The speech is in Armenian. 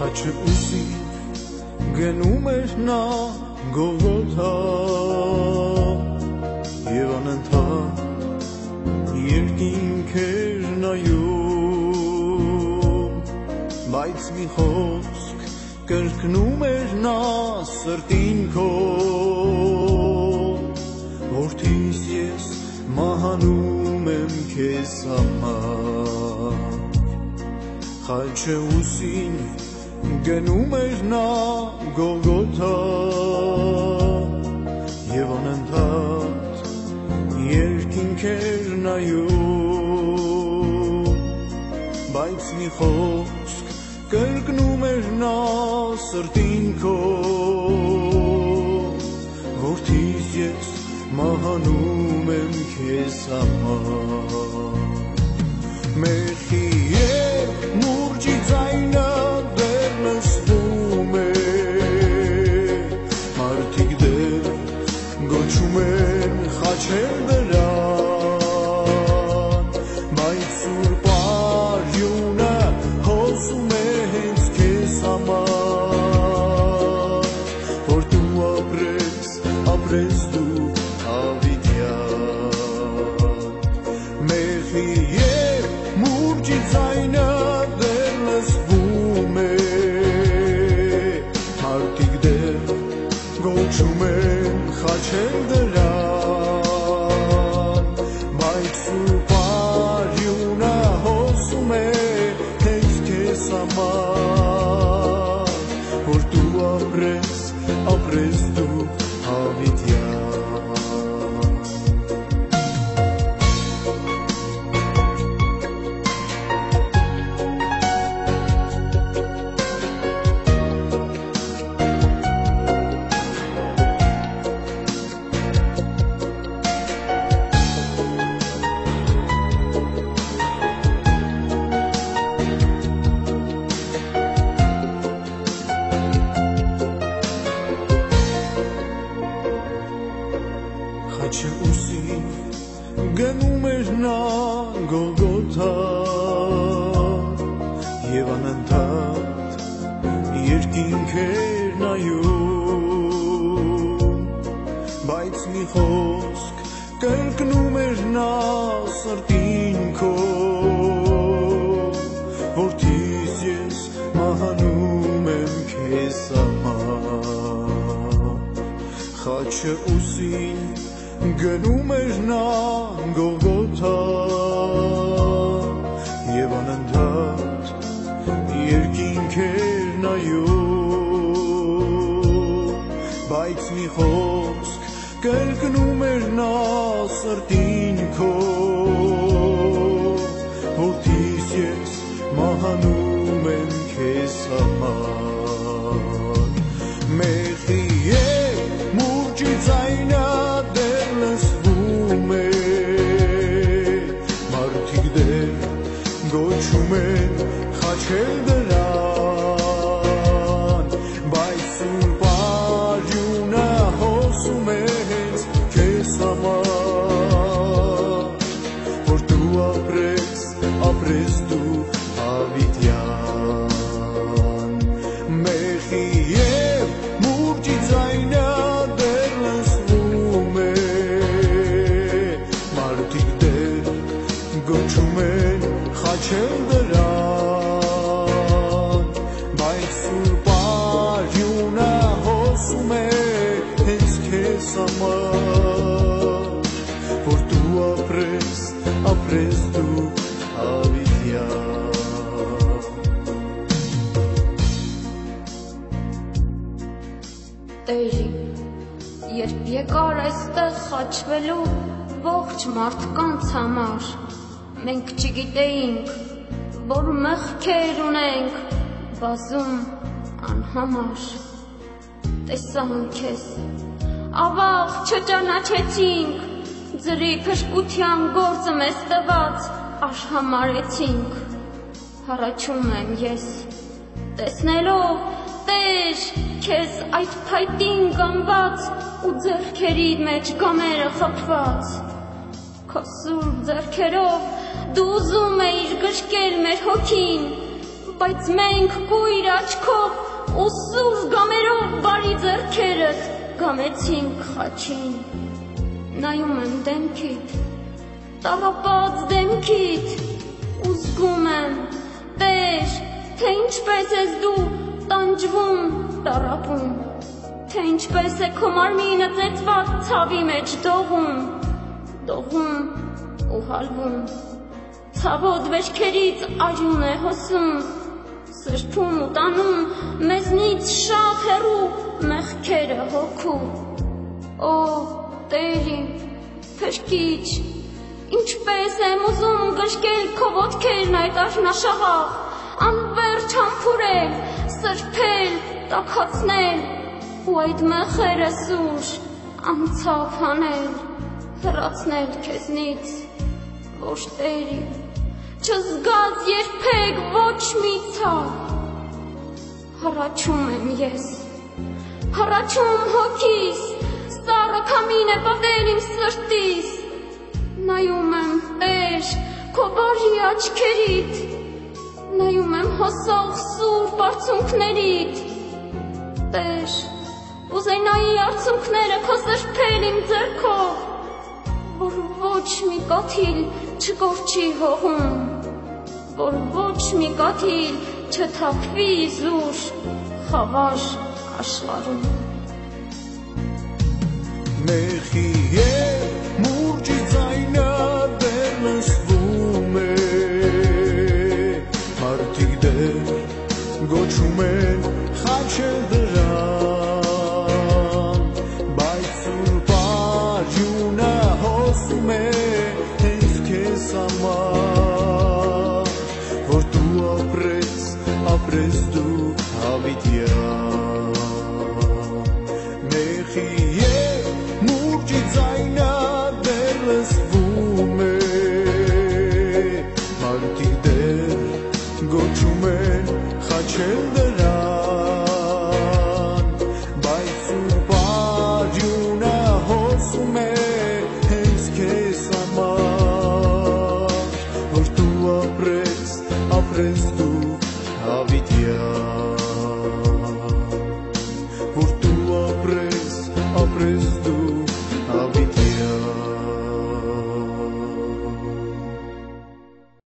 Խաչը ուսի գնում էր նա Գողգոթա և անընդհատ երկինք էր նայում, բայց մի խոսք կրկնում էր նա սրտին քո, որդիս ես մահանում եմ քեզ համար։ Խաչը ուսին գնում էր նա Գողգոթա և անընդհատ երկինք էր նայում, բայց մի խոսք կրկնում էր նա սրտին քո, որդիս ես մահանում եմ քեզ համար։ Մեղքի և մուրջի ձայնը դեռ լսվում է, մարդիկ դեռ գոչում են խաչել դրան, բայց սուրբ արյունը հոսում է հենց քեզ համար, որ դու ապրես դու հավիտյան։ Մեղքի և մուրջի ձայնը դեռ լսվում է, մարդիկ դեռ գոչում են խաչել դրան, բայց սուրբ արյունը հոսում է հենց քեզ համար, որ դու ապրես դու հավիտյան։ Խաչը ուսին գնում էր նա Գողգոթա և անընդհատ երկինք էր նայում, բայց մի խոսք կրկնում էր նա սրտին քո, որդիս ես մահանում եմ քեզ համար։ Խաչը ուսին գնում էր նա Գողգոթա և անընդհատ երկինք էր նայում, բայց մի խոսք կրկնում էր նա սրտին քո, որդիս ես մահանում եմ քեզ համար։ Մեղքի և մուրջի ձայնը դեռ լսվում է, մարդիկ դեռ գոչում են խաչել դրան, բայց սուրբ արյունը հոսում է հենց քեզ համար, որ դու ապրես դու հավիտյան։ Մեղքի և մուրջի ձայնը դեռ լսվում է, մարդիկ դեռ գոչում են խաչել դրան, բայց սուրբ արյունը հոսում է հենց քեզ համար, որ դու ապրես դու հավիտյան։ Տեր, երբ եկար այստեղ խաչվելու ողջ մարդկանց համար, մենք չգիտեինք, որ մեղքեր ունենք բազում անհամար։ Տեսանք քեզ, ավաղ չճանաչեցինք, ձրի փրկության գործը մեզ տված արհամարեցինք։ Հառաչում եմ ես, տեսնելով Տեր, քեզ այդ փայտին կամված ու ձեռքերի մեջ գամերը խփված, քո սուրբ ձեռքերով դու ուզում էիր գրկել մեր հոգին, բայց մենք կույր աչքով ու սուր գամերով բարի ձեռքերդ գամեցինք խաչին, նայում եմ դեմքիդ, տառապած դեմքիդ, ու զգում եմ, Տեր, թե ինչպես ես դու տանջվում, տառապում, թե ինչպես է քո մարմինը ծեծված ցավի մեջ դողում ու հալվում, ցավոտ վերքերից արյուն է հոսում, սրբում ու տանում մեզնից շատ հեռու մեղքերը հոգու, օ Տերի, փրկիչ, ինչպես եմ ուզում գրկել քո ոտքերն այդ արհնաշաղախ, անվերջ համբուրել, սրբել, տաքացնել ու այդ մեղերը սուր անցավ հանել, հեռացնել քեզնից, ոչ Տերի, չզգաց երբեք ոչ մի ցավ, հառաչում եմ ես, հառաչում հոգիս, սառը քամին է պատել իմ սրտիս, նայում եմ Տեր քո բարի աչքերիդ, նայում եմ հոսող սուրբ արցունքներիդ, Տեր, ուզենայի արցունքները քո սրբել իմ ձեռքով, որ ոչ մի կաթիլ չկորչի հողում, որ ոչ մի կաթիլ չթափվի զուր խավար աշխարհում։ Մեղի և մուրջի ձայնը դեռ լսվում է, մարդիկ դեռ գոչում են խաչել դրան, բայց սուրբ արյունը հոսում է հենց քեզ համար, որ դու ապրես դու հավիտյան, մեղի և մուրջի ձայնը դեռ լսվում է, մարդիկ դեռ գոչում են խաչել դրան, բայց սուրբ արյունը հոսում է հենց քեզ համար, որ դու ապրես դու հավիտյան։